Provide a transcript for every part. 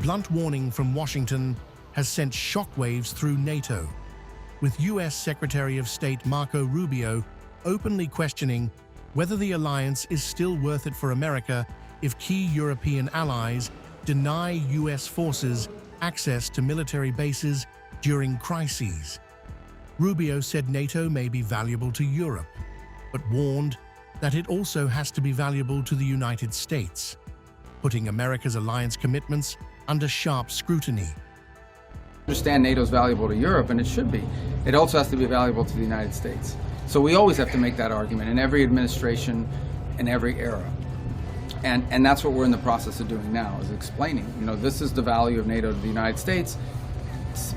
blunt warning from Washington has sent shockwaves through NATO, with US Secretary of State Marco Rubio openly questioning whether the alliance is still worth it for America if key European allies deny US forces access to military bases during crises. Rubio said NATO may be valuable to Europe, but warned that it also has to be valuable to the United States, putting America's alliance commitments under sharp scrutiny. Understand NATO's valuable to Europe, and it should be. It also has to be valuable to the United States. So we always have to make that argument in every administration, in every era. And that's what we're in the process of doing now, is explaining, this is the value of NATO to the United States.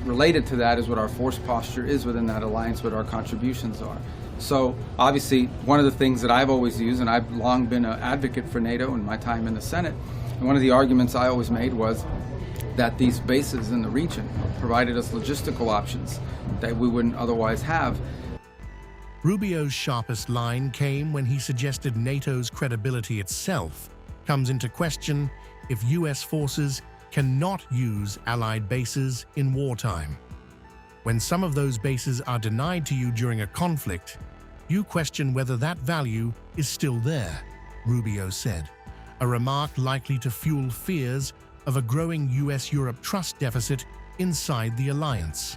Related to that is what our force posture is within that alliance, what our contributions are. So obviously, one of the things that I've always used, and I've long been an advocate for NATO in my time in the Senate, and one of the arguments I always made was that these bases in the region provided us logistical options that we wouldn't otherwise have. Rubio's sharpest line came when he suggested NATO's credibility itself comes into question if US forces cannot use Allied bases in wartime. When some of those bases are denied to you during a conflict, you question whether that value is still there, Rubio said, a remark likely to fuel fears of a growing US-Europe trust deficit inside the alliance.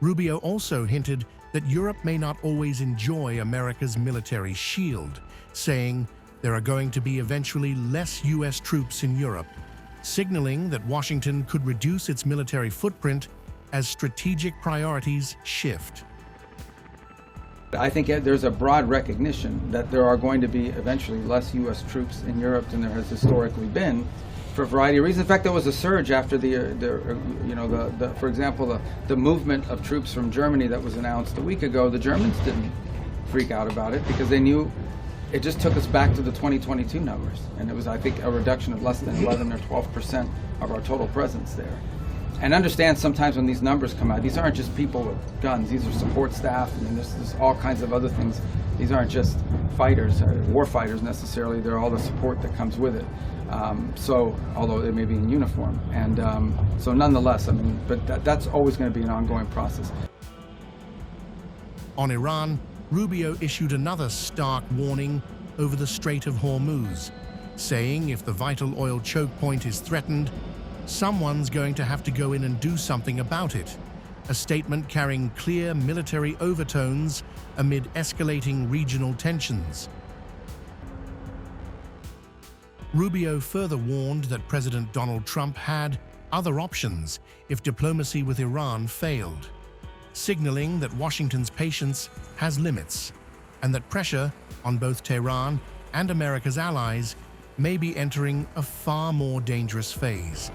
Rubio also hinted that Europe may not always enjoy America's military shield, saying there are going to be eventually less US troops in Europe, signaling that Washington could reduce its military footprint as strategic priorities shift. I think there's a broad recognition that there are going to be eventually less U.S. troops in Europe than there has historically been, for a variety of reasons. In fact, there was a surge after for example, the movement of troops from Germany that was announced a week ago. The Germans didn't freak out about it because they knew it just took us back to the 2022 numbers, and it was, I think, a reduction of less than 11 or 12% of our total presence there. And understand sometimes when these numbers come out, these aren't just people with guns. These are support staff. I mean, there's all kinds of other things. These aren't just fighters or war fighters necessarily. They're all the support that comes with it. So, although they may be in uniform, and so nonetheless, I mean, but that's always going to be an ongoing process. On Iran, Rubio issued another stark warning over the Strait of Hormuz, saying if the vital oil choke point is threatened, someone's going to have to go in and do something about it, a statement carrying clear military overtones amid escalating regional tensions. Rubio further warned that President Donald Trump had other options if diplomacy with Iran failed, signaling that Washington's patience has limits and that pressure on both Tehran and America's allies may be entering a far more dangerous phase.